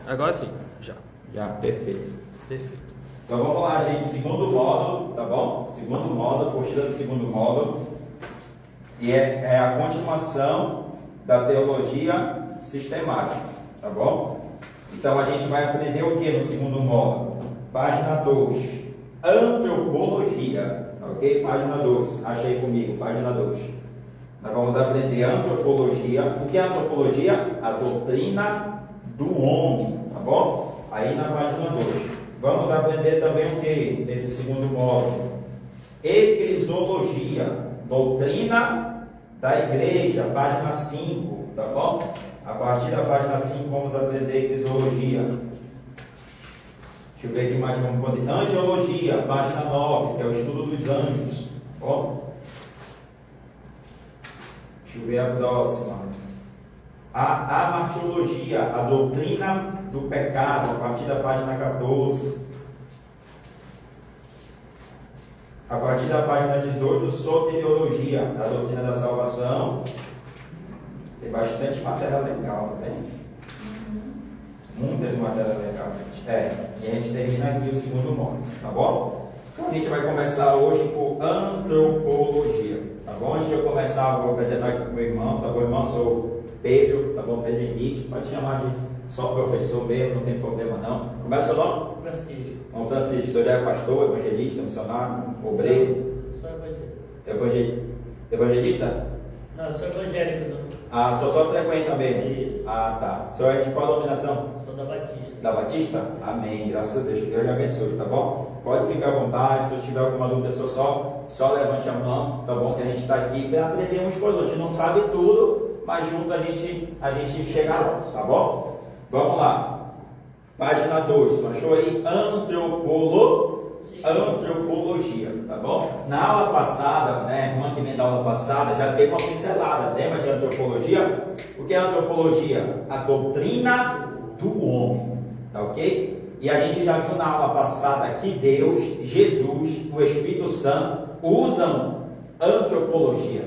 Agora sim, já. Já, perfeito. Perfeito. Então vamos lá, gente. Segundo módulo, tá bom? Segundo módulo, apostila do segundo módulo. E é a continuação da teologia sistemática, tá bom? Então a gente vai aprender o que no segundo módulo? Página 2. Antropologia. Ok? Página 2. Achei comigo, página 2. Nós vamos aprender antropologia. O que é antropologia? A doutrina do homem, tá bom? Aí na página 2. Vamos aprender também o que nesse segundo módulo? Eclesiologia, doutrina da igreja, página 5, tá bom? A partir da página 5 vamos aprender eclesiologia. Deixa eu ver aqui mais vamos poder. Angiologia, página 9, que é o estudo dos anjos, tá bom? Deixa eu ver a próxima. A amartiologia, a doutrina do pecado, a partir da página 14. A partir da página 18, soteriologia, a doutrina da salvação. Tem bastante matéria legal, tá bem? Muitas matérias legais, gente. E a gente termina aqui o segundo módulo, tá bom? Então a gente vai começar hoje por antropologia, tá bom? Antes de eu começar, eu vou apresentar aqui com o meu irmão, tá bom, irmão? Sou Pedro, tá bom? Pedro Henrique, pode chamar de só professor mesmo, não tem problema não. Como é o seu nome? Francisco. Bom, Francisco, o senhor já é pastor, evangelista, missionário, obreiro? Sou evangélico. Evangelista? Não, sou evangélico. Não. Ah, o senhor só frequenta mesmo? Isso. Ah, tá. O senhor é de qual denominação? Sou da Batista. Da Batista? Amém. Graças a Deus. Que Deus lhe abençoe, tá bom? Pode ficar à vontade. Se eu tiver alguma dúvida, só levante a mão, tá bom? Que a gente está aqui para aprender uns com os outros. A gente não sabe tudo, mas junto a gente chega lá, tá bom? Vamos lá. Página 2. Achou aí? Antropologia, tá bom? Na aula passada, né, irmã que vem da aula passada, já teve uma pincelada, lembra de antropologia? O que é antropologia? A doutrina do homem, tá ok? E a gente já viu na aula passada que Deus, Jesus, o Espírito Santo usam antropologia,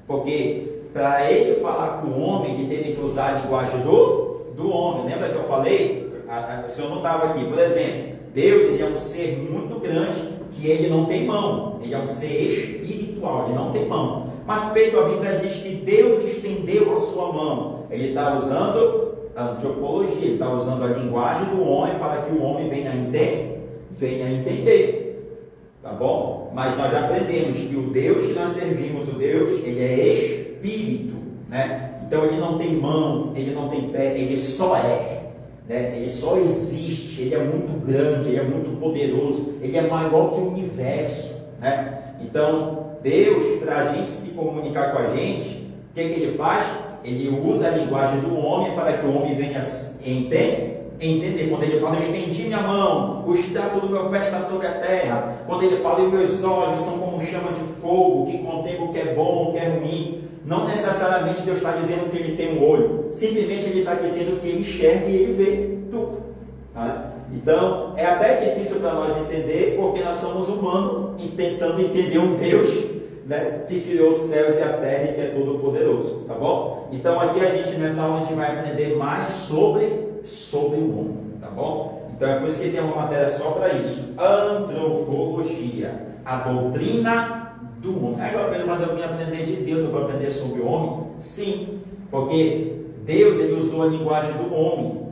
porque para ele falar com o homem, ele teve que usar a linguagem do homem. Lembra que eu falei? O senhor não estava aqui. Por exemplo, Deus, ele é um ser muito grande, que ele não tem mão. Ele é um ser espiritual, ele não tem mão. Mas Pedro, a Bíblia diz que Deus estendeu a sua mão. Ele está usando a antropologia, ele está usando a linguagem do homem para que o homem venha a entender. Tá bom? Mas nós já aprendemos que o Deus que nós servimos, o Deus, ele é espírito, né? Então ele não tem mão, ele não tem pé, ele só é. Né? Ele só existe, ele é muito grande, ele é muito poderoso, ele é maior que o universo, né? Então, Deus, para a gente se comunicar com a gente, o que ele faz? Ele usa a linguagem do homem para que o homem venha entender. Quando ele fala, eu estendi minha mão, o estrato do meu pé está sobre a terra. Quando ele fala, os meus olhos são como chama de fogo, que contempla o que é bom, o que é ruim. Não necessariamente Deus está dizendo que ele tem um olho, simplesmente ele está dizendo que ele enxerga e ele vê tudo. Tá? Então, é até difícil para nós entender, porque nós somos humanos e tentando entender um Deus, né, que criou os céus e a terra e que é todo poderoso, tá bom? Então, aqui a gente, nessa aula, a gente vai aprender mais sobre o homem, tá bom? Então, é por isso que tem uma matéria só para isso. Antropologia, a doutrina do homem. Aí, mas eu vim aprender de Deus, eu vou aprender sobre o homem? Sim, porque Deus, ele usou a linguagem do homem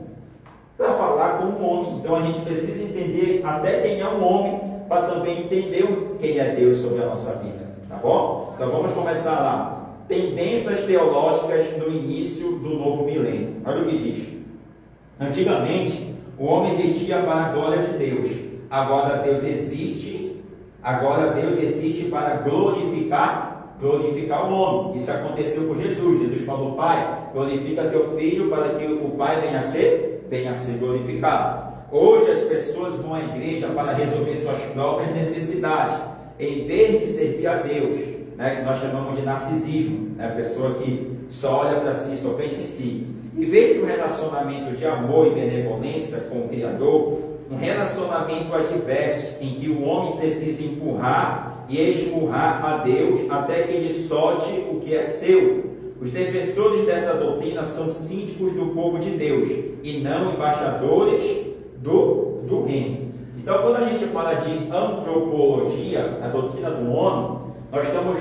para falar com o homem. Então a gente precisa entender até quem é o homem para também entender quem é Deus sobre a nossa vida, tá bom? Então vamos começar lá. Tendências teológicas no início do novo milênio. Olha o que diz. Antigamente, o homem existia para a glória de Deus. Agora Deus existe para glorificar o homem. Isso aconteceu com Jesus. Jesus falou, Pai, glorifica teu filho para que o Pai venha a ser glorificado. Hoje as pessoas vão à igreja para resolver suas próprias necessidades, em vez de servir a Deus, né, que nós chamamos de narcisismo, né, a pessoa que só olha para si, só pensa em si. Em vez de um relacionamento de amor e benevolência com o Criador, um relacionamento adverso, em que o homem precisa empurrar e esmurrar a Deus até que ele solte o que é seu. Os defensores dessa doutrina são síndicos do povo de Deus e não embaixadores do reino. Então, quando a gente fala de antropologia, a doutrina do homem, nós estamos,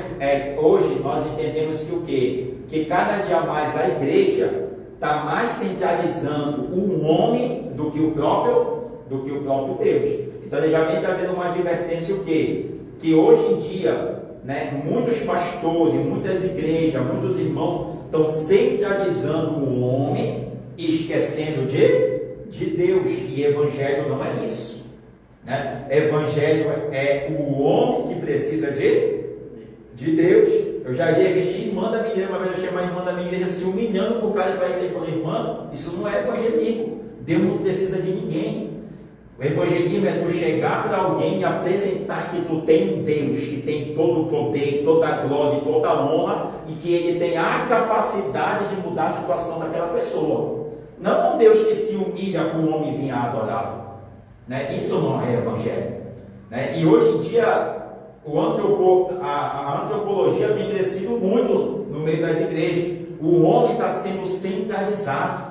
hoje nós entendemos que o quê? Que cada dia mais a igreja está mais centralizando o homem do que o próprio Deus. Então ele já vem trazendo uma advertência o quê? Que hoje em dia, né, muitos pastores, muitas igrejas, muitos irmãos estão centralizando o homem e esquecendo de Deus. E evangelho não é isso, né? Evangelho é o homem que precisa de Deus. Eu já ia vestir irmã da minha igreja, uma vez eu chamei a irmã da minha igreja se humilhando por cara para a igreja e falei: irmã, isso não é evangelismo. Deus não precisa de ninguém. O evangelismo é tu chegar para alguém e apresentar que tu tem um Deus que tem todo o poder, toda a glória, toda a honra, e que ele tem a capacidade de mudar a situação daquela pessoa. Não um Deus que se humilha para o homem vir a adorá-lo, né? Isso não é evangelho, né? E hoje em dia a antropologia tem crescido muito no meio das igrejas. O homem está sendo centralizado,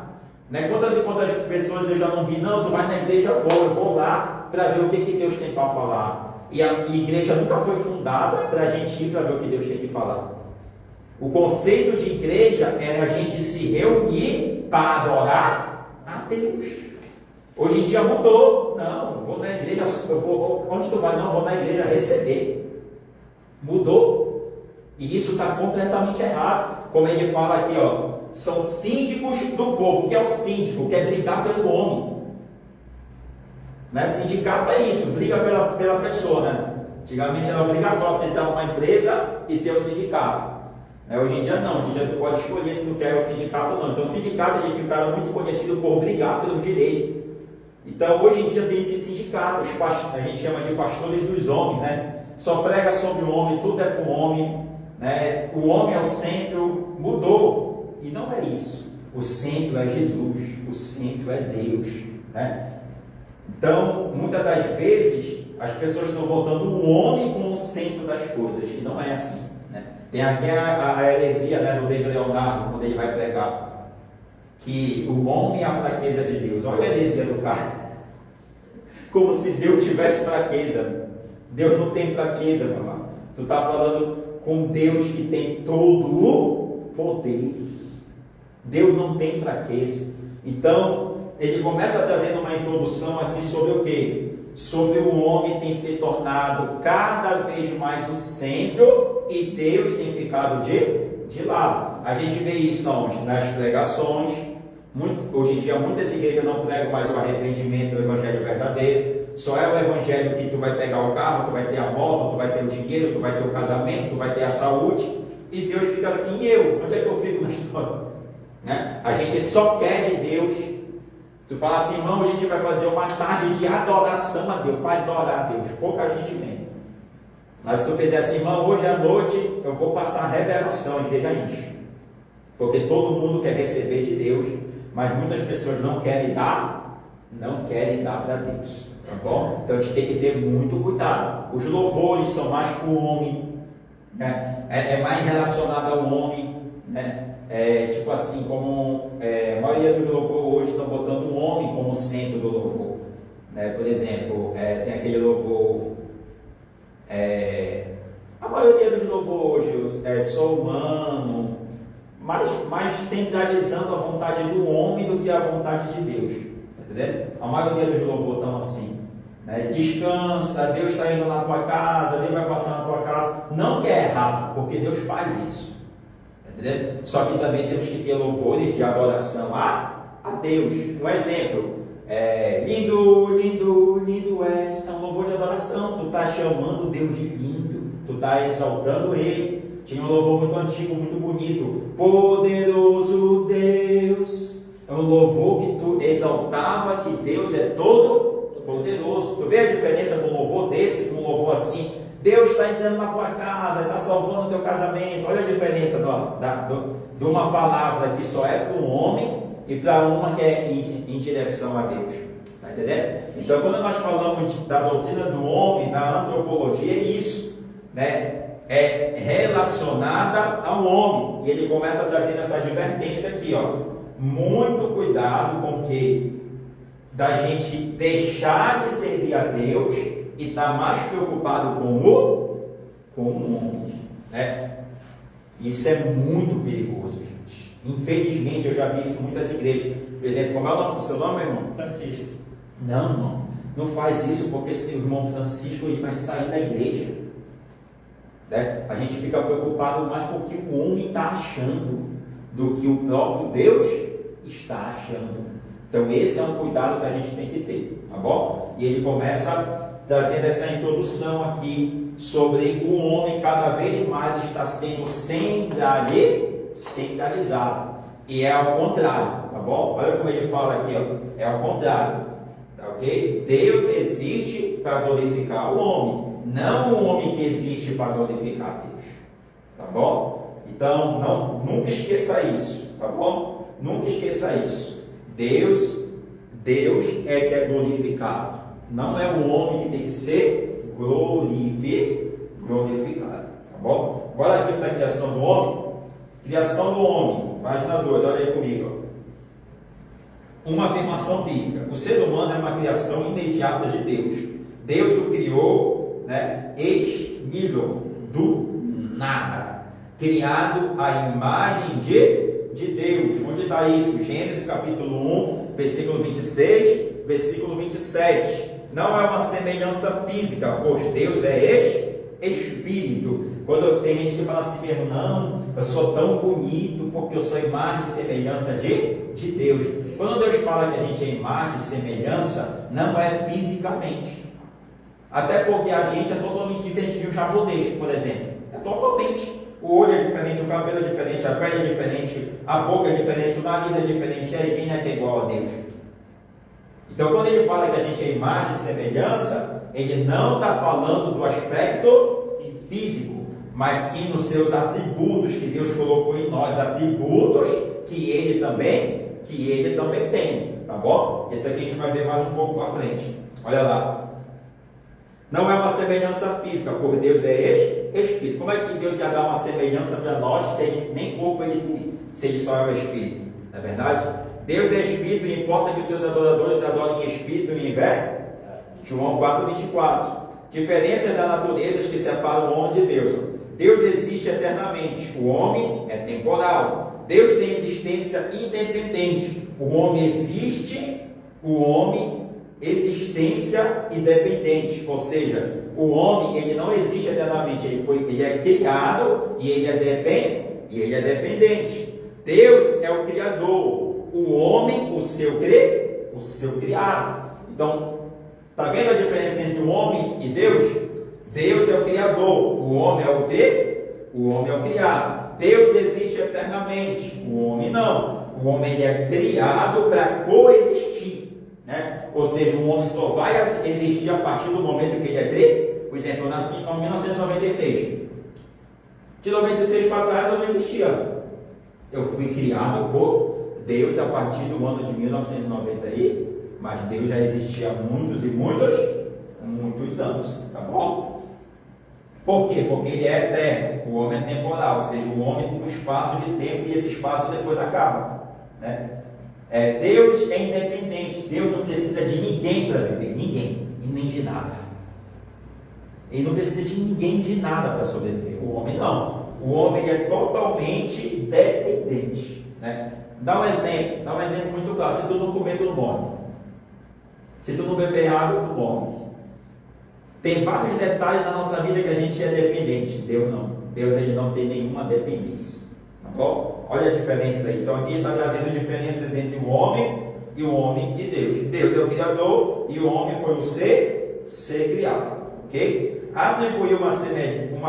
né? Quantas e quantas pessoas eu já não vi? Não, tu vai na igreja, eu vou lá para ver o que Deus tem para falar. E a igreja nunca foi fundada para a gente ir para ver o que Deus tem que falar. O conceito de igreja é a gente se reunir para adorar a Deus. Hoje em dia mudou. Não, vou na igreja, onde tu vai? Não, vou na igreja receber. Mudou. E isso está completamente errado. Como ele fala aqui, ó, são síndicos do povo. O que é o síndico? Que é brigar pelo homem, né? Sindicato é isso, briga pela pessoa, né? Antigamente era obrigatório entrar numa empresa e ter o sindicato, né? Hoje em dia não, hoje em dia tu pode escolher se não quer o sindicato ou não. Então o sindicato ele ficaram muito conhecido por brigar pelo direito. Então hoje em dia tem esse sindicato, a gente chama de pastores dos homens, né? Só prega sobre o homem, tudo é para o homem, né? O homem é o centro, mudou. E não é isso. O centro é Jesus, o centro é Deus, né? Então, muitas das vezes, as pessoas estão botando o homem como o centro das coisas, e não é assim, né? Tem aqui a heresia, né, do David Leonardo, quando ele vai pregar, que o homem é a fraqueza de Deus. Olha a heresia do cara. Como se Deus tivesse fraqueza. Deus não tem fraqueza, meu irmão. Tu está falando com Deus que tem todo o poder. Deus não tem fraqueza. Então, ele começa trazendo uma introdução aqui sobre o quê? Sobre o homem tem se tornado cada vez mais o centro e Deus tem ficado de lado. A gente vê isso onde? Nas pregações. Hoje em dia, muitas igrejas não pregam mais o arrependimento, o evangelho verdadeiro. Só é o evangelho que tu vai pegar o carro, tu vai ter a moto, tu vai ter o dinheiro, tu vai ter o casamento, tu vai ter a saúde. E Deus fica assim: e eu? Onde é que eu fico na história? Né? A gente só quer de Deus. Tu fala assim: irmão, a gente vai fazer uma tarde de adoração a Deus, para adorar a Deus. Pouca gente vem. Mas se tu fizer assim: irmão, hoje à noite eu vou passar a revelação, a igreja enche. Porque todo mundo quer receber de Deus, mas muitas pessoas não querem dar para Deus. Tá bom? Então a gente tem que ter muito cuidado. Os louvores são mais para o homem, né? É mais relacionado ao homem, né? Tipo assim, como a maioria dos louvores hoje estão botando o homem como centro do louvor, né? Por exemplo, tem aquele louvor, a maioria dos louvores hoje sou humano, mais centralizando a vontade do homem do que a vontade de Deus, tá entendendo? A maioria dos louvores estão assim, né? Descansa, Deus está indo na tua casa, Deus vai passar na tua casa. Não que é errado, porque Deus faz isso. Entendeu? Só que também temos que ter louvores de adoração a Deus. Um exemplo, lindo, lindo, lindo és. É um louvor de adoração. Tu está chamando Deus de lindo, tu está exaltando Ele. Tinha um louvor muito antigo, muito bonito. Poderoso Deus. É um louvor que tu exaltava que Deus é todo poderoso. Tu vê a diferença de um louvor desse com um louvor assim? Deus está entrando na tua casa, está salvando o teu casamento. Olha a diferença de uma palavra que só é para o homem e para uma que é em direção a Deus. Está entendendo? Sim. Então, quando nós falamos da doutrina do homem, da antropologia, é isso, né? é relacionada ao homem. E ele começa trazendo essa advertência aqui, ó. Muito cuidado com que da gente deixar de servir a Deus e estar mais preocupado com o homem, né? Isso é muito perigoso, gente. Infelizmente, eu já vi isso em muitas igrejas. Por exemplo, como é o seu nome, meu irmão? Francisco. Não, irmão. Não faz isso porque seu irmão Francisco ele vai sair da igreja. Né? A gente fica preocupado mais com o que o homem está achando do que o próprio Deus está achando. Então esse é um cuidado que a gente tem que ter, tá bom? E ele começa trazendo essa introdução aqui sobre o homem cada vez mais está sendo centralizado. E é ao contrário, tá bom? Olha como ele fala aqui, ó. É ao contrário, tá ok? Deus existe para glorificar o homem, não o homem que existe para glorificar Deus, tá bom? Então, nunca esqueça isso, tá bom? Nunca esqueça isso. Deus é que é glorificado, não é o homem que tem que ser glorificado, tá bom? Agora aqui para a criação do homem. Criação do homem, página 2, olha aí comigo. Uma afirmação bíblica: o ser humano é uma criação imediata de Deus. Deus o criou, né, ex nihilo, do nada, criado à imagem de Deus. Onde está isso? Gênesis capítulo 1, versículo 26, versículo 27. Não é uma semelhança física, pois Deus é espírito. Quando tem gente que fala assim mesmo, não, eu sou tão bonito porque eu sou imagem e semelhança de Deus. Quando Deus fala que a gente é imagem e semelhança, não é fisicamente. Até porque a gente é totalmente diferente de um japonês, por exemplo. É totalmente. O olho é diferente, o cabelo é diferente, a pele é diferente, a boca é diferente, o nariz é diferente. E aí, quem é que é igual a Deus? Então, quando ele fala que a gente é imagem e semelhança, ele não está falando do aspecto físico, mas sim nos seus atributos que Deus colocou em nós, atributos que ele também tem, tá bom? Esse aqui a gente vai ver mais um pouco para frente. Olha lá. Não é uma semelhança física, por Deus é espírito. Como é que Deus ia dar uma semelhança para nós se ele nem corpo ele tem, se ele só é o espírito? Não é verdade? Deus é espírito e importa que os seus adoradores adorem em espírito e em verdade. João 4:24. Diferenças da natureza que separam o homem de Deus. Deus existe eternamente, o homem é temporal. Deus tem existência independente. O homem existe, existência independente. Ou seja, o homem ele não existe eternamente, ele é criado e ele é dependente. Deus é o criador, o homem o seu criado. Então, está vendo a diferença entre o homem e Deus? Deus é o criador, o homem é o quê? O homem é o criado. Deus existe eternamente, o homem não. O homem ele é criado para coexistir, né? Ou seja, o homem só vai existir a partir do momento que ele é criado. Por exemplo, eu nasci em 1996. De 96 para trás eu não existia. Eu fui criado por Deus a partir do ano de 1990 aí, mas Deus já existia há muitos anos, tá bom? Por quê? Porque ele é eterno, o homem é temporal, ou seja, o homem tem um espaço de tempo e esse espaço depois acaba, né? Deus é independente, Deus não precisa de ninguém para viver, ninguém, e nem de nada. Ele não precisa de ninguém de nada para sobreviver, o homem não. O homem é totalmente dependente, né? Dá um exemplo muito claro: se tu não comer, tu não morre. Se tu não beber água, tu morre. Tem vários detalhes na nossa vida que a gente é dependente. Deus não. Deus ele não tem nenhuma dependência. Tá bom? Olha a diferença aí. Então aqui está trazendo diferenças entre o homem e Deus. Deus é o criador e o homem foi o ser criado. Ok? Atribuir uma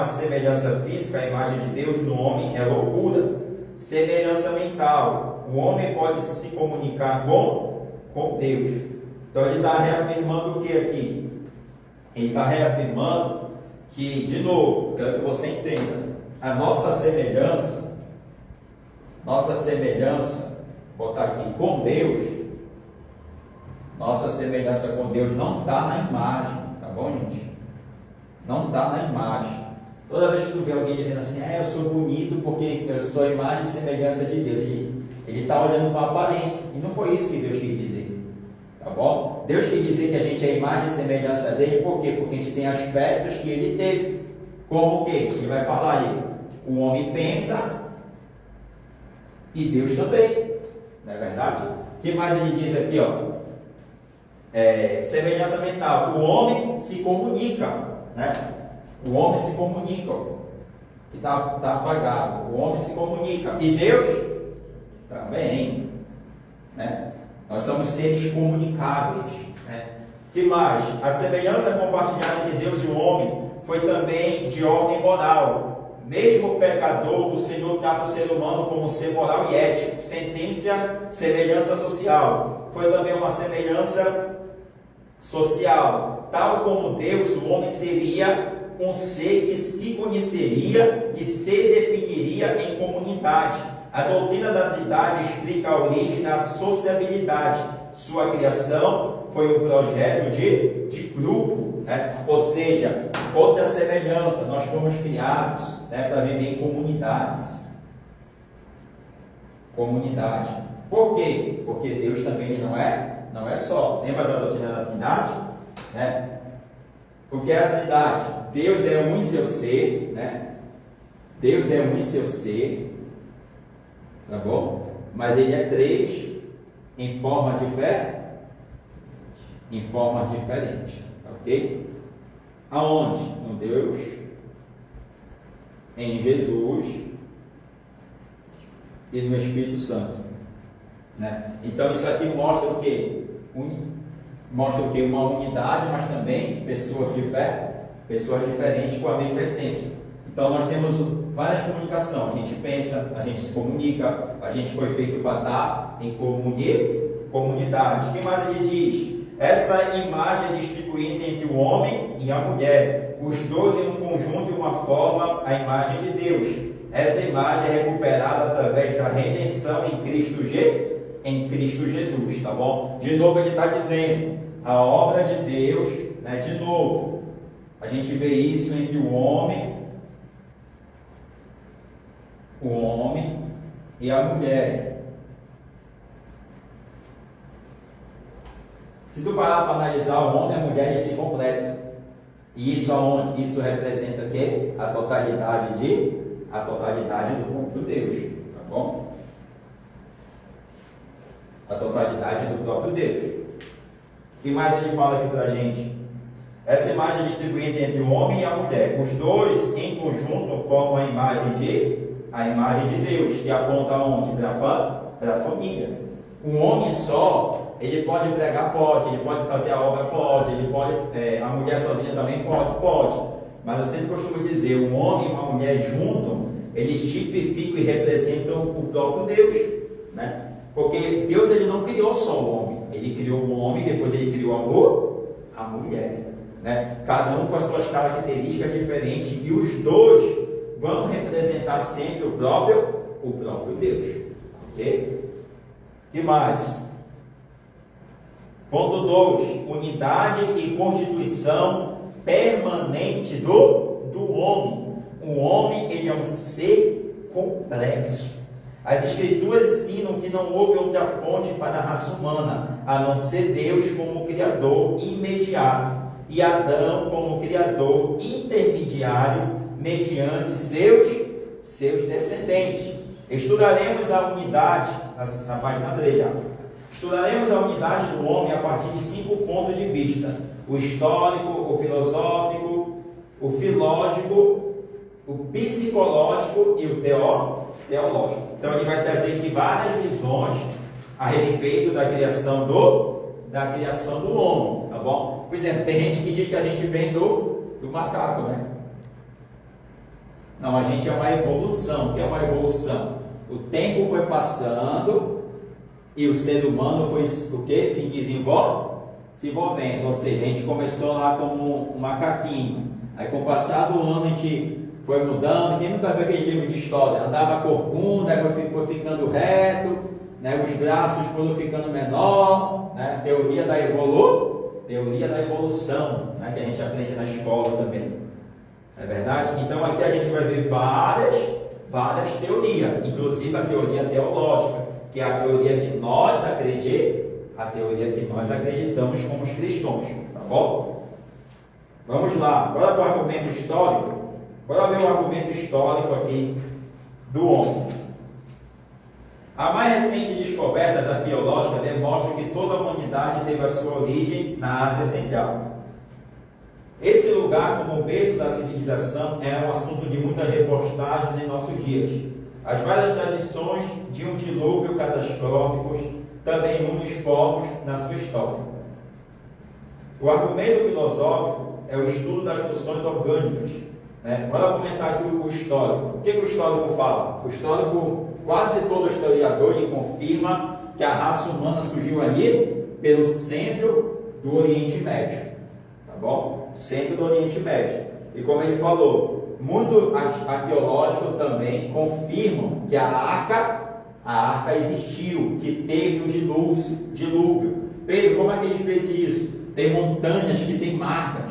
semelhança física à imagem de Deus no homem é loucura. Semelhança mental. O homem pode se comunicar com Deus. Então ele está reafirmando o que aqui? Ele está reafirmando que, de novo, quero que você entenda, a nossa semelhança, botar aqui, com Deus, nossa semelhança com Deus não está na imagem, tá bom, gente? Não está na imagem. Toda vez que tu vê alguém dizendo assim, eu sou bonito porque eu sou a imagem e semelhança de Deus, ele está olhando para a aparência, e não foi isso que Deus quis dizer, tá bom? Deus quis dizer que a gente é a imagem e semelhança dele, por quê? Porque a gente tem aspectos que ele teve, como o quê? Ele vai falar aí, o homem pensa e Deus também, não é verdade? O que mais ele diz aqui, ó? Semelhança mental, o homem se comunica, né? O homem se comunica, que está apagado. O homem se comunica. E Deus também, né? Nós somos seres comunicáveis, né? Que mais? A semelhança compartilhada entre Deus e o homem foi também de ordem moral. Mesmo o pecador, o Senhor trata o ser humano como um ser moral e ético. Semelhança social. Foi também uma semelhança social. Tal como Deus, o homem seria um ser que se conheceria e se definiria em comunidade. A doutrina da Trindade explica a origem da sociabilidade. Sua criação foi um projeto de grupo, né? Ou seja, outra semelhança, nós fomos criados, né, para viver em comunidades. Comunidade. Por quê? Porque Deus também não é só. Lembra da doutrina da Trindade? Né? O que é a Trindade? Deus é um em seu ser, né? Deus é um em seu ser, tá bom? Mas ele é três em forma diferente, ok? Aonde? No Deus, em Jesus e no Espírito Santo, né? Então isso aqui mostra o quê? Mostra o que? Uma unidade, mas também pessoas diferentes com a mesma essência. Então nós temos várias comunicações. A gente pensa, a gente se comunica, a gente foi feito para estar em comunidade. O que mais ele diz? Essa imagem é distribuída entre o homem e a mulher. Os dois em um conjunto e uma forma a imagem de Deus. Essa imagem é recuperada através da redenção em Cristo Jesus, tá bom? De novo ele está dizendo, a obra de Deus, né? De novo, a gente vê isso entre o homem e a mulher. Se tu parar para analisar, o homem e a mulher eles se completam. E isso aonde? Isso representa o quê? A totalidade do próprio Deus, tá bom? A totalidade do próprio Deus. O que mais ele fala aqui para a gente? Essa imagem é distribuída entre o homem e a mulher. Os dois em conjunto formam a imagem de Deus, que aponta aonde? Para a família. Um homem só, ele pode pregar? Pode. Ele pode fazer a obra? Pode. Ele pode, a mulher sozinha também? Pode. Mas eu sempre costumo dizer, um homem e uma mulher juntos, eles tipificam e representam o próprio Deus, né? Porque Deus ele não criou só o homem, ele criou o homem, depois ele criou a mulher, né? Cada um com as suas características diferentes, e os dois vão representar sempre o próprio Deus, ok? O que mais? Ponto 2, unidade e constituição permanente do homem. O homem ele é um ser complexo. As Escrituras ensinam que não houve outra fonte para a raça humana, a não ser Deus como Criador imediato, e Adão como Criador intermediário, mediante seus descendentes. Estudaremos a unidade, na página 3 já. Estudaremos a unidade do homem a partir de 5 pontos de vista: o histórico, o filosófico, o filógico, o psicológico e o teológico. Então ele vai trazer aqui várias visões a respeito da criação do homem, tá bom? Por exemplo, tem gente que diz que a gente vem do macaco, né? Não, a gente é uma evolução. O que é uma evolução? O tempo foi passando e o ser humano foi o que? Se desenvolvendo. Ou seja, a gente começou lá como um macaquinho. Aí com o passar do ano a gente foi mudando. Quem nunca viu aquele livro de história? Andava corcunda, aí foi ficando reto, né? Os braços foram ficando menor, né? Teoria da evolução, né? Que a gente aprende na escola também. Não é verdade? Então aqui a gente vai ver várias teorias, inclusive a teoria teológica, que é a teoria que nós acreditamos como os cristãos, tá bom? Vamos lá, bora para o argumento histórico. Bora ver o argumento histórico aqui do homem. A mais recente descobertas arqueológicas demonstram que toda a humanidade teve a sua origem na Ásia Central. Esse lugar, como o berço da civilização, é um assunto de muitas reportagens em nossos dias. As várias tradições de um dilúvio catastrófico também unem os povos na sua história. O argumento filosófico é o estudo das funções orgânicas. Bora comentar aqui o histórico. O que o histórico fala? O histórico, quase todo historiador, ele confirma que a raça humana surgiu ali pelo centro do Oriente Médio. Tá bom? Centro do Oriente Médio. E como ele falou, muitos arqueológicos também confirmam que a arca existiu, que teve o dilúvio. Pedro, como é que ele fez isso? Tem montanhas que tem marcas.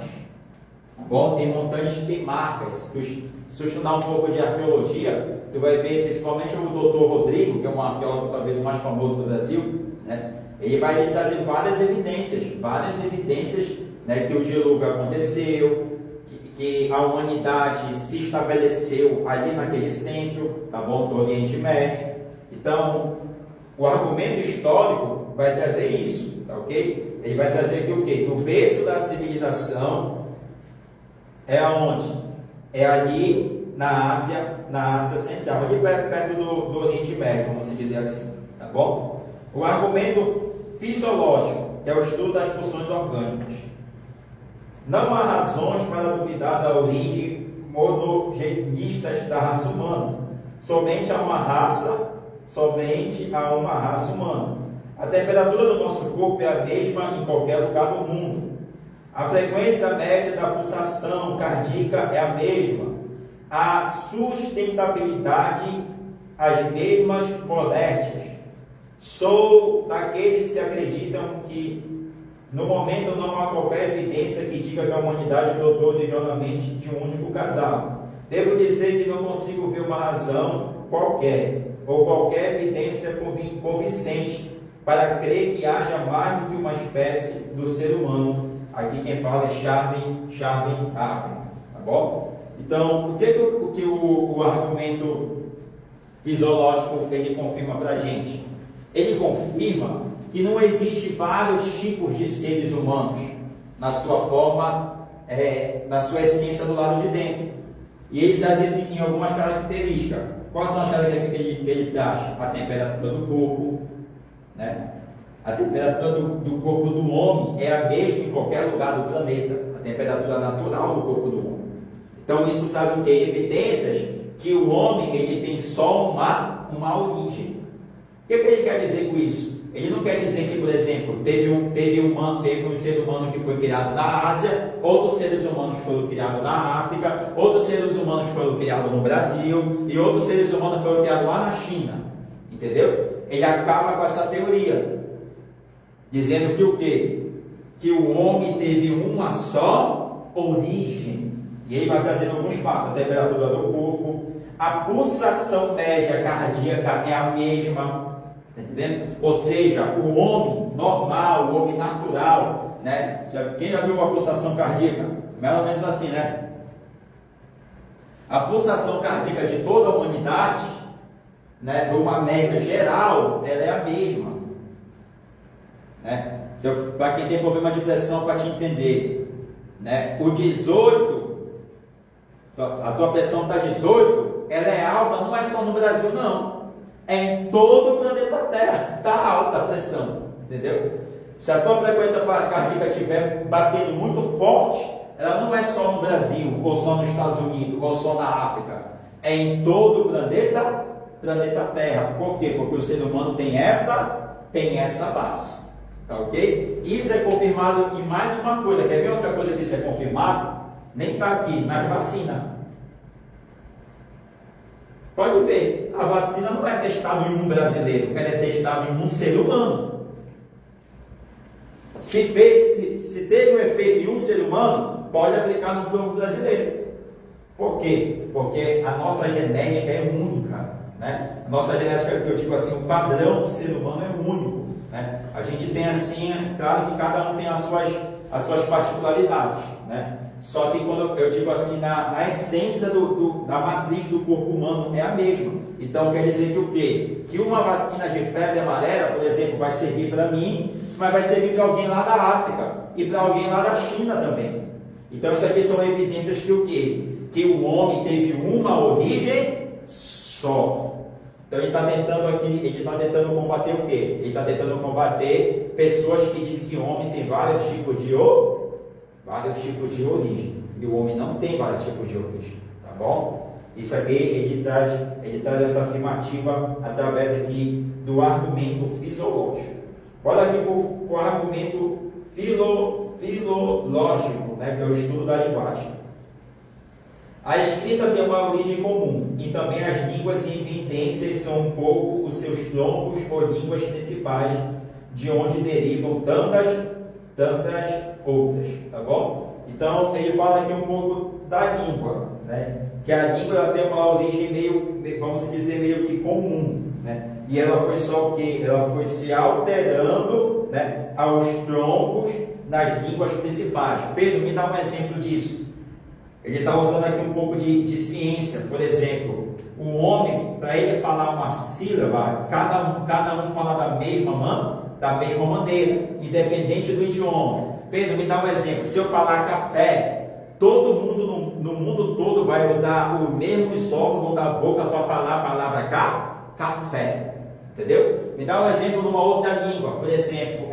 Tá bom? Tem montanhas que tem marcas. Se tu estudar um pouco de arqueologia, tu vai ver, principalmente o Dr. Rodrigo, que é um arqueólogo talvez o mais famoso do Brasil, né? Ele vai trazer várias evidências, né, que o dilúvio aconteceu, que a humanidade se estabeleceu ali naquele centro, tá bom, do Oriente Médio. Então, o argumento histórico vai trazer isso, tá ok? Ele vai trazer que o quê? Que o berço da civilização é aonde? É ali na Ásia Central, ali perto do Oriente Médio, vamos dizer assim, tá bom? O argumento fisiológico, que é o estudo das funções orgânicas. Não há razões para duvidar da origem monogenista da raça humana. Somente há uma raça humana. A temperatura do nosso corpo é a mesma em qualquer lugar do mundo. A frequência média da pulsação cardíaca é a mesma. A sustentabilidade, as mesmas moléstias. Sou daqueles que acreditam que no momento não há qualquer evidência que diga que a humanidade brotou originalmente de um único casal. Devo dizer que não consigo ver uma razão qualquer, ou qualquer evidência convincente para crer que haja mais do que uma espécie do ser humano. Aqui quem fala é Charvin Darwin, tá bom? Então, o que o argumento fisiológico ele confirma para a gente? Ele confirma que não existe vários tipos de seres humanos na sua forma, na sua essência do lado de dentro. E ele traz isso em algumas características. Quais são as características que ele traz? A temperatura do corpo, né? A temperatura do corpo do homem é a mesma em qualquer lugar do planeta. A temperatura natural do corpo do homem. Então isso traz o quê? Evidências que o homem ele tem só uma origem. O que ele quer dizer com isso? Ele não quer dizer que, por exemplo, teve um ser humano que foi criado na Ásia, outros seres humanos que foram criados na África, outros seres humanos que foram criados no Brasil e outros seres humanos que foram criados lá na China. Entendeu? Ele acaba com essa teoria, dizendo que o quê? Que o homem teve uma só origem. E ele vai trazendo alguns fatos: a temperatura do corpo, a pulsação média cardíaca é a mesma. Entendendo? Ou seja, o homem normal, o homem natural, né? Quem já viu uma pulsação cardíaca? Mais ou menos assim, né? A pulsação cardíaca de toda a humanidade, né? De uma média geral, ela é a mesma, né? Para quem tem problema de pressão, para te entender, né? O 18, a tua pressão está 18, ela é alta, não é só no Brasil, não. É em todo o planeta Terra, está alta a pressão, entendeu? Se a tua frequência cardíaca estiver batendo muito forte, ela não é só no Brasil, ou só nos Estados Unidos, ou só na África. É em todo o planeta Terra. Por quê? Porque o ser humano tem essa base, tá ok? Isso é confirmado em mais uma coisa. Quer ver outra coisa que isso é confirmado? Nem está aqui, na vacina. Pode ver, a vacina não é testada em um brasileiro, ela é testada em um ser humano. Se teve um efeito em um ser humano, pode aplicar no povo brasileiro. Por quê? Porque a nossa genética é única, né? A nossa genética, que eu digo assim, o padrão do ser humano é único, né? A gente tem assim, claro que cada um tem as suas particularidades, né? Só que quando eu digo assim, na essência da matriz do corpo humano é a mesma. Então quer dizer que o quê? Que uma vacina de febre amarela, por exemplo, vai servir para mim, mas vai servir para alguém lá da África e para alguém lá da China também. Então isso aqui são evidências que o quê? Que o homem teve uma origem só. Então ele está tentando combater o quê? Ele está tentando combater pessoas que dizem que o homem tem vários tipos de origem. E o homem não tem vários tipos de origem, tá bom? Isso aqui ele traz essa afirmativa através aqui do argumento fisiológico. Olha aqui para o argumento filológico, né, que é o estudo da linguagem. A escrita tem uma origem comum, e também as línguas e evidências são um pouco os seus troncos ou línguas principais, de onde derivam tantas outras, tá bom? Então, ele fala aqui um pouco da língua, né? Que a língua ela tem uma origem meio, vamos dizer, meio que comum, né? E ela foi só o quê? Ela foi se alterando, né, aos troncos nas línguas principais. Pedro, me dá um exemplo disso. Ele está usando aqui um pouco de ciência. Por exemplo, o homem, para ele falar uma sílaba, cada um fala da mesma maneira, independente do idioma. Pedro, me dá um exemplo. Se eu falar café, todo mundo no mundo todo vai usar o mesmo órgão da boca para falar a palavra café. Entendeu? Me dá um exemplo de uma outra língua. Por exemplo,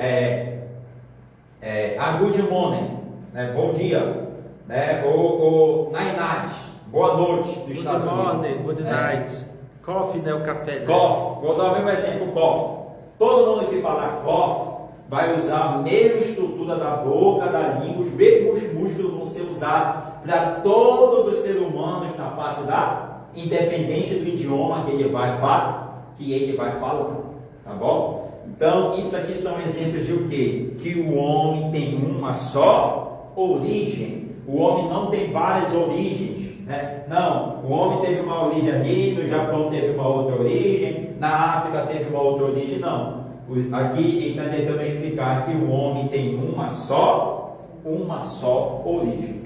a good morning, né? Bom dia. Né? Ou night night, boa noite dos Estados Unidos. Good morning, good night. Coffee, né? O café. Né? Coffee, vou usar o mesmo exemplo, coffee. Todo mundo que falar coffee vai usar a mesma estrutura da boca, da língua, os mesmos músculos vão ser usados para todos os seres humanos na face independente do idioma que ele vai falar, tá bom? Então, isso aqui são exemplos de o quê? Que o homem tem uma só origem. O homem não tem várias origens, né? Não, o homem teve uma origem ali, no Japão teve uma outra origem, na África teve uma outra origem, não. Aqui ele está tentando explicar que o homem tem uma só origem.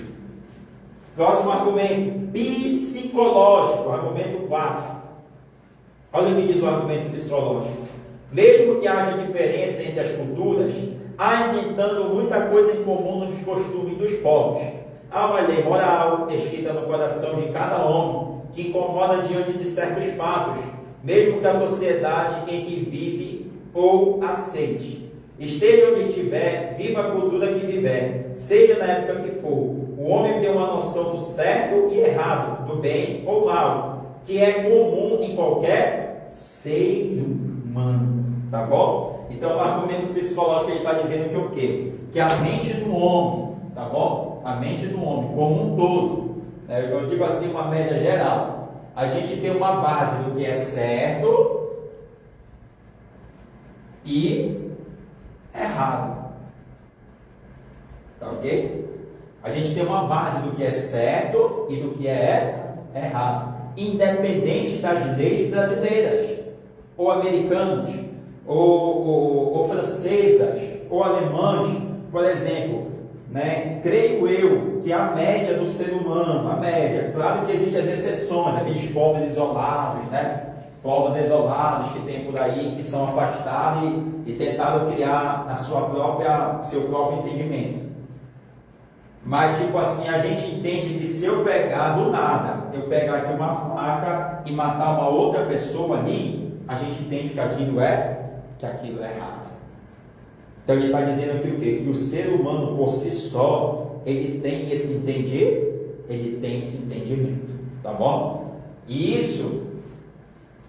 Próximo argumento, psicológico, argumento 4. Olha o que diz o argumento psicológico. Mesmo que haja diferença entre as culturas, há, entretanto, muita coisa em comum nos costumes dos povos. Há uma lei moral escrita no coração de cada homem que incomoda diante de certos fatos, mesmo que a sociedade em que vive ou aceite. Esteja onde estiver, viva a cultura que viver, seja na época que for. O homem tem uma noção do certo e errado, do bem ou mal, que é comum em qualquer ser humano. Tá bom? Então o argumento psicológico ele está dizendo que o quê? Que a mente do homem, tá bom? A mente do homem, como um todo, né? Eu digo assim, uma média geral, a gente tem uma base do que é certo e errado. Tá ok? A gente tem uma base do que é certo e do que é errado, independente das leis brasileiras, ou americanas, ou francesas, ou alemãs, por exemplo, né? Creio eu que a média do ser humano, a média, claro que existem as exceções, aqueles povos isolados, né? Povos isolados que tem por aí, que são afastados e tentaram criar seu próprio entendimento. Mas tipo assim, a gente entende que se eu pegar do nada, eu pegar aqui uma faca e matar uma outra pessoa ali, a gente entende que aquilo é errado. Então ele está dizendo que o quê? Que o ser humano por si só, ele tem esse entendimento, tá bom? E isso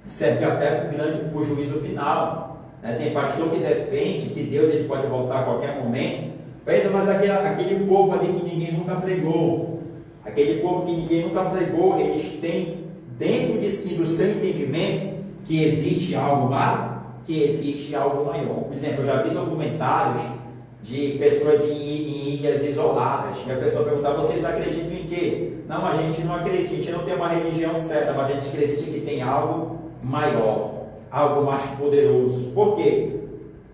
serve até para o juízo final, né? Tem pastor que defende que Deus ele pode voltar a qualquer momento. Mas aquele povo ali que ninguém nunca pregou, eles têm dentro de si, do seu entendimento, que existe algo lá, que existe algo maior. Por exemplo, eu já vi documentários de pessoas em ilhas isoladas. E a pessoa perguntar, vocês acreditam em quê? Não, a gente não acredita, a gente não tem uma religião certa, mas a gente acredita que tem algo maior, algo mais poderoso. Por quê?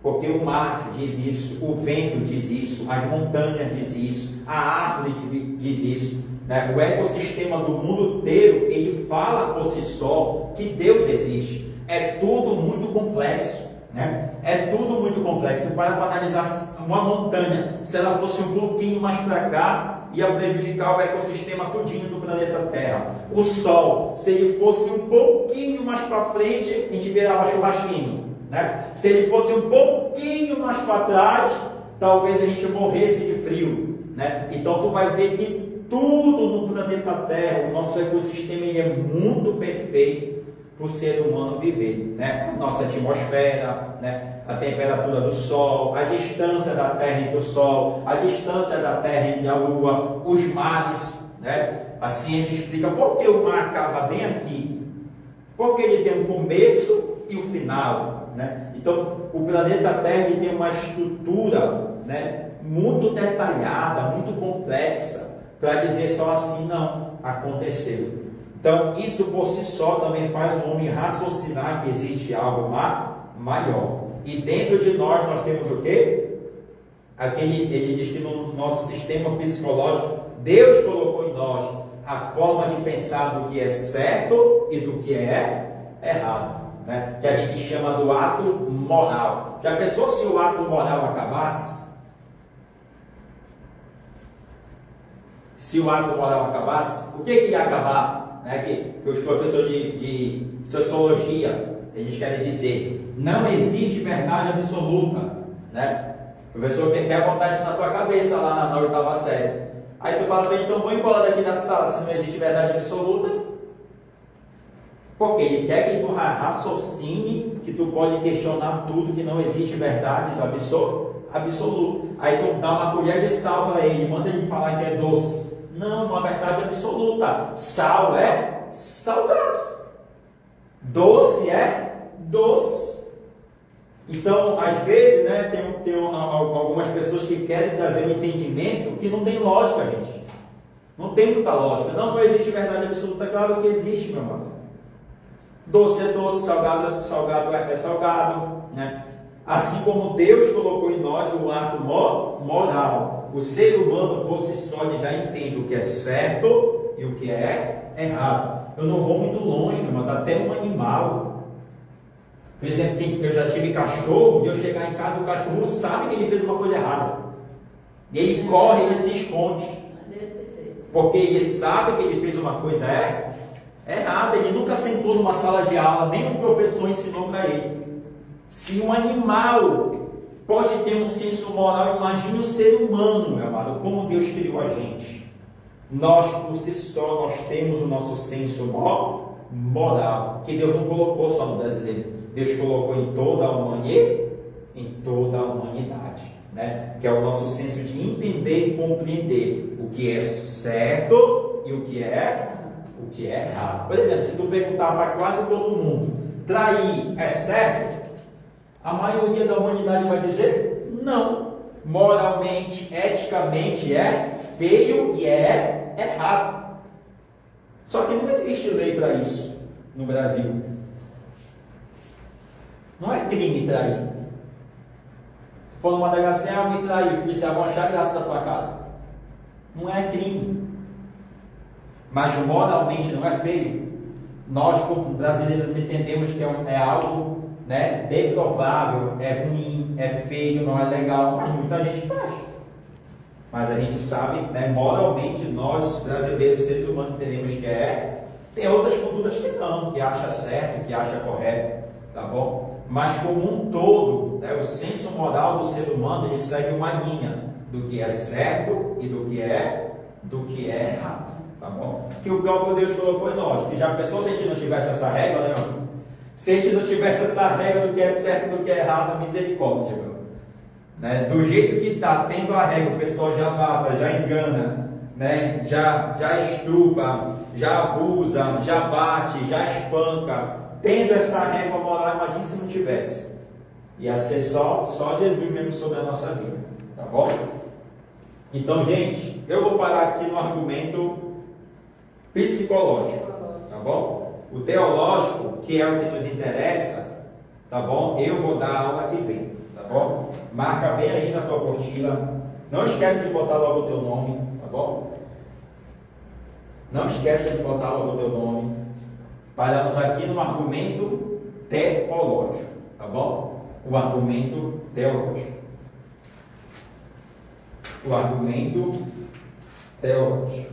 Porque o mar diz isso, o vento diz isso, as montanhas diz isso, a árvore diz isso, né? O ecossistema do mundo inteiro, ele fala por si só que Deus existe. É tudo muito complexo, né? É tudo muito complexo. Para analisar uma montanha, se ela fosse um pouquinho mais para cá, ia prejudicar o ecossistema todinho do planeta Terra. O Sol, se ele fosse um pouquinho mais para frente, a gente virava churrasquinho, né? Se ele fosse um pouquinho mais para trás, talvez a gente morresse de frio, né? Então tu vai ver que tudo no planeta Terra, o nosso ecossistema, ele é muito perfeito para o ser humano viver, né? Nossa atmosfera, né? A temperatura do Sol, a distância da Terra entre o Sol, a distância da Terra entre a Lua, os mares, né? A ciência explica por que o mar acaba bem aqui, porque ele tem um começo e um final, né? Então, o planeta Terra, ele tem uma estrutura, né, muito detalhada, muito complexa, para dizer só assim, não, aconteceu. Então, isso por si só também faz o homem raciocinar que existe algo maior. E dentro de nós temos o quê? Ele diz que no nosso sistema psicológico, Deus colocou em nós a forma de pensar do que é certo e do que é errado, né? Que a gente chama do ato moral. Já pensou se o ato moral acabasse? Se o ato moral acabasse, o que ia acabar? Né? Que os professores de sociologia, eles querem dizer, não existe verdade absoluta, né? O professor quer botar isso na tua cabeça lá na 8ª série. Aí tu fala para ele, então vou embora daqui da sala, se não existe verdade absoluta. Porque ele quer que tu raciocine, que tu pode questionar tudo, que não existe verdades absoluta. Aí tu dá uma colher de sal para ele, manda ele falar que é doce. Não, uma verdade absoluta. Sal é salgado. Doce é doce. Então, às vezes, né, tem algumas pessoas que querem trazer um entendimento que não tem lógica, gente. Não tem muita lógica. Não existe verdade absoluta. Claro que existe, meu irmão. Doce é doce, salgado é salgado, né? Assim como Deus colocou em nós o ato moral. O ser humano, por si só, ele já entende o que é certo e o que é errado. Eu não vou muito longe, meu irmão, até um animal. Por exemplo, eu já tive cachorro, de eu chegar em casa, o cachorro sabe que ele fez uma coisa errada. Ele corre, ele se esconde. Porque ele sabe que ele fez uma coisa errada. Ele nunca sentou numa sala de aula, nem o professor ensinou para ele. Se um animal pode ter um senso moral, imagine o ser humano, meu amado, como Deus criou a gente. Nós, por si só, nós temos o nosso senso moral, que Deus não colocou só no brasileiro. Deus colocou em toda a humanidade, né? Que é o nosso senso de entender e compreender o que é certo e o que é errado. Por exemplo, se tu perguntar para quase todo mundo, trair é certo? A maioria da humanidade vai dizer não. Moralmente, eticamente é feio e é errado. Só que não existe lei para isso no Brasil. Não é crime trair. Se for numa delegacia, me trair, os policiais vão achar graça da tua cara. Não é crime. Mas moralmente não é feio. Nós, como brasileiros, entendemos que é algo, né, deprovável, é ruim, é feio, não é legal, mas muita gente faz. Mas a gente sabe, né, moralmente, nós brasileiros, seres humanos, entendemos que tem outras culturas que não, que acha certo, que acha correto, tá bom? Mas como um todo, né, o senso moral do ser humano, ele segue uma linha do que é certo e do que é errado, tá bom? Que o próprio Deus colocou em nós. Que já pensou se a gente não tivesse essa regra, né, meu? Se a gente não tivesse essa regra do que é certo e do que é errado, misericórdia, meu. Né? Do jeito que está, tendo a regra, o pessoal já mata, já engana, né? já estrupa, já abusa, já bate, já espanca. Tendo essa regra moral, imagine se não tivesse. Ia ser só Jesus mesmo sobre a nossa vida. Tá bom? Então, gente, eu vou parar aqui no argumento psicológico. Tá bom? O teológico, que é o que nos interessa, tá bom? Eu vou dar a aula que vem. Tá bom? Marca bem aí na sua apostila. Não esquece de botar logo o teu nome. Tá bom? Não esqueça de botar logo o teu nome. Paramos aqui no argumento teológico, tá bom? O argumento teológico. O argumento teológico.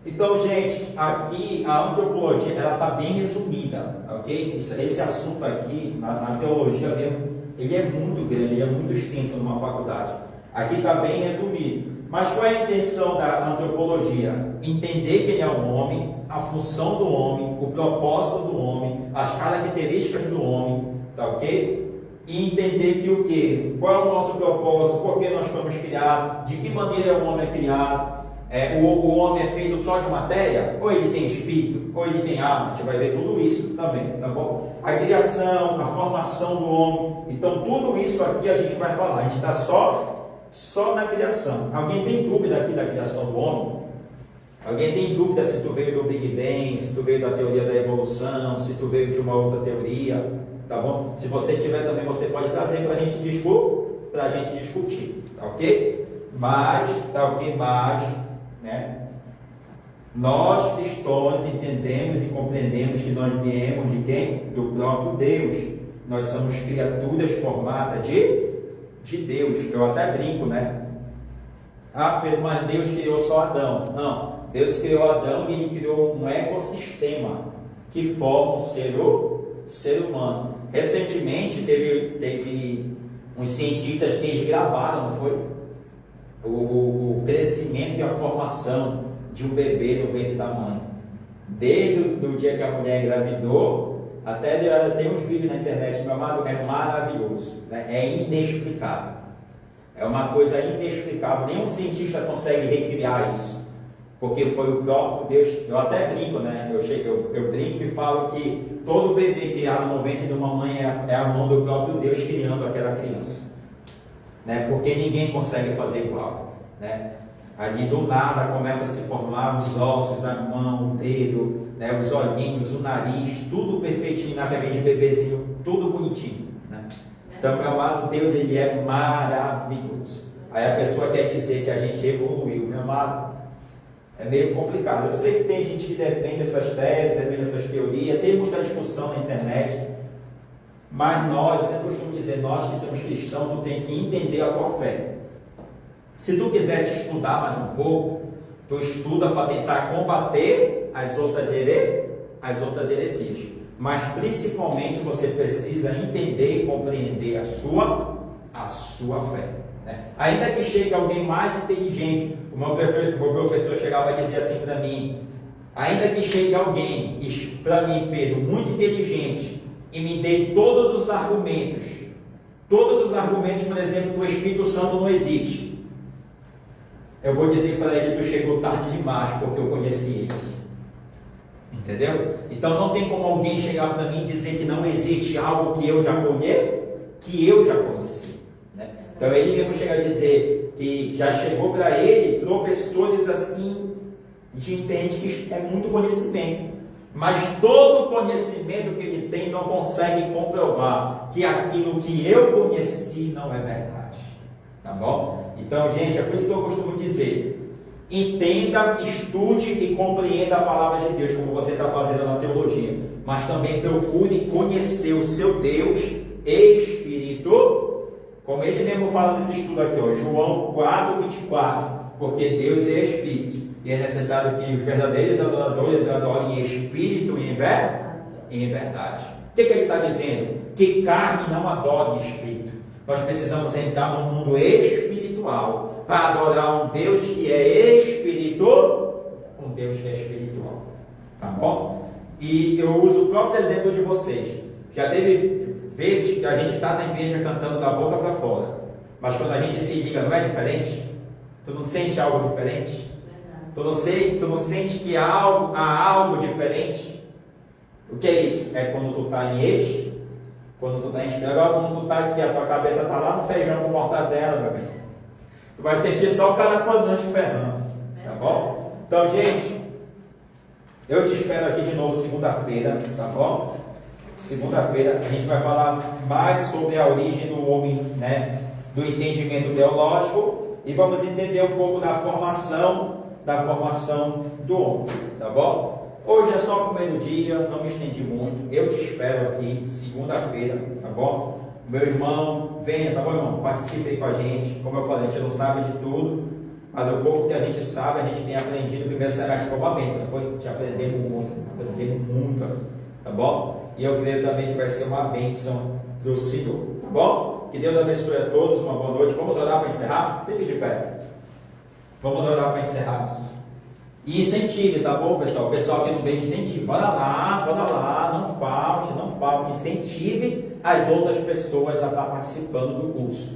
Então, gente, aqui a antropologia, ela está bem resumida, ok? Esse assunto aqui, na teologia mesmo, ele é muito grande, ele é muito extenso numa faculdade. Aqui está bem resumido. Mas qual é a intenção da antropologia? Entender quem é o homem, a função do homem, o propósito do homem, as características do homem, tá ok? E entender que o quê? Qual é o nosso propósito, por que nós fomos criados, de que maneira o homem é criado, o homem é feito só de matéria, ou ele tem espírito, ou ele tem alma, a gente vai ver tudo isso também, tá bom? A criação, a formação do homem, então tudo isso aqui a gente vai falar, a gente está só na criação. Alguém tem dúvida aqui da criação do homem? Alguém tem dúvida se tu veio do Big Bang, se tu veio da teoria da evolução, se tu veio de uma outra teoria, tá bom? Se você tiver também, você pode trazer para a gente discutir, tá ok? Mas, né? Nós cristãos entendemos e compreendemos que nós viemos de quem? Do próprio Deus. Nós somos criaturas formadas de Deus. Eu até brinco, né? Mas Deus criou só Adão. Não, Deus criou Adão e Ele criou um ecossistema que forma o ser humano. Recentemente teve uns cientistas que eles gravaram, não foi? O crescimento e a formação de um bebê no ventre da mãe. Desde o dia que a mulher engravidou, até tem uns vídeos na internet, meu amado, é maravilhoso, né? É inexplicável. É uma coisa inexplicável, nenhum cientista consegue recriar isso, porque foi o próprio Deus. Eu até brinco, né? Eu brinco e falo que todo bebê criado no ventre de uma mãe é a mão do próprio Deus criando aquela criança, né? Porque ninguém consegue fazer igual, né? Ali do nada começa a se formar os ossos, a mão, o dedo, né? Os olhinhos, o nariz, tudo perfeitinho, nasce aquele bebezinho, tudo bonitinho, né? Então, meu amado Deus, Ele é maravilhoso. Aí a pessoa quer dizer que a gente evoluiu, meu amado, é meio complicado. Eu sei que tem gente que defende essas teses, defende essas teorias, tem muita discussão na internet, mas nós, eu sempre costumo dizer, nós que somos cristãos, tu tem que entender a tua fé. Se tu quiser te estudar mais um pouco, tu estuda para tentar combater as outras heresias. Mas principalmente você precisa entender e compreender a sua fé, né? Ainda que chegue alguém mais inteligente, o meu professor chegava e dizia assim para mim, ainda que chegue alguém, para mim, Pedro, muito inteligente, e me dê todos os argumentos, por exemplo, que o Espírito Santo não existe, eu vou dizer para ele que tu chegou tarde demais, porque eu conheci ele. Entendeu? Então não tem como alguém chegar para mim e dizer que não existe algo que eu já conheci, né? Então ele mesmo chega a dizer que já chegou para ele professores assim, que entende que é muito conhecimento, mas todo conhecimento que ele tem não consegue comprovar que aquilo que eu conheci não é verdade, tá bom? Então, gente, é por isso que eu costumo dizer, entenda, estude e compreenda a palavra de Deus, como você está fazendo na teologia, mas também procure conhecer o seu Deus Espírito, como ele mesmo fala nesse estudo aqui, ó, João 4:24, porque Deus é Espírito, e é necessário que os verdadeiros adoradores adorem em Espírito e em verdade. O que ele está dizendo? Que carne não adore em Espírito. Nós precisamos entrar no mundo espiritual para adorar um Deus que é espiritual, tá bom? E eu uso o próprio exemplo de vocês. Já teve vezes que a gente está na igreja cantando da boca para fora, mas quando a gente se liga, não é diferente? Tu não sente algo diferente? Tu não sente que há algo diferente? O que é isso? É quando tu está em eixo, quando tu está em espírito. Agora quando tu está aqui, a tua cabeça está lá no feijão com mortadela, meu amigo. Tu vai sentir só o carapanã ferrando, tá bom? Então, gente, eu te espero aqui de novo segunda-feira, tá bom? Segunda-feira a gente vai falar mais sobre a origem do homem, né? Do entendimento teológico e vamos entender um pouco da formação do homem, tá bom? Hoje é só o primeiro dia, não me estendi muito. Eu te espero aqui segunda-feira, tá bom? Meu irmão, venha, tá bom, irmão? Participe aí com a gente. Como eu falei, a gente não sabe de tudo, mas o pouco que a gente sabe, a gente tem aprendido. O primeiro semestre foi uma bênção, não foi? A gente aprendemos muito, tá bom? E eu creio também que vai ser uma bênção do Senhor, tá bom? Que Deus abençoe a todos, uma boa noite. Vamos orar para encerrar? Fique de pé. Vamos orar para encerrar. E incentive, tá bom, pessoal? O pessoal que não vem, incentive. Bora lá, não falte. Incentive as outras pessoas a estar participando do curso,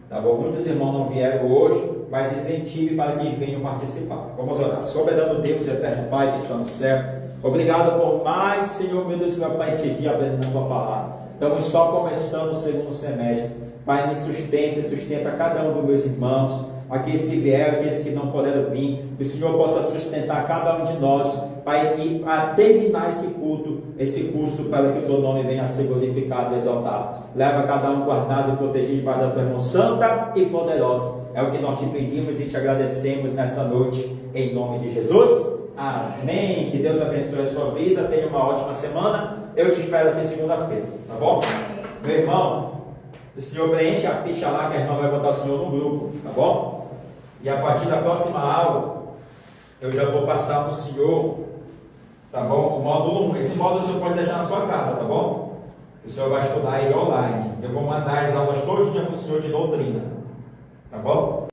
tá bom? Muitos irmãos não vieram hoje, mas incentive para que venham participar. Vamos orar. Soberano Deus, eterno Pai que está no céu, obrigado por mais, Senhor, meu Deus, que vai para este dia aprendendo a tua palavra. Estamos só começando o segundo semestre. Pai, me sustenta cada um dos meus irmãos, aqueles que vieram, aqueles que não puderam vir, que o Senhor possa sustentar cada um de nós, Pai, e a terminar esse curso, para que o teu nome venha a ser glorificado e exaltado. Leva cada um guardado e protegido para a tua mão santa e poderosa. É o que nós te pedimos e te agradecemos nesta noite, em nome de Jesus. Amém. Que Deus abençoe a sua vida. Tenha uma ótima semana. Eu te espero aqui segunda-feira, tá bom? Meu irmão, o senhor preenche a ficha lá, que a irmã vai botar o senhor no grupo, tá bom? E a partir da próxima aula, eu já vou passar para o senhor, tá bom? O módulo 1. Esse módulo o senhor pode deixar na sua casa, tá bom? O senhor vai estudar ele online. Eu vou mandar as aulas todinhas para o senhor de doutrina, tá bom?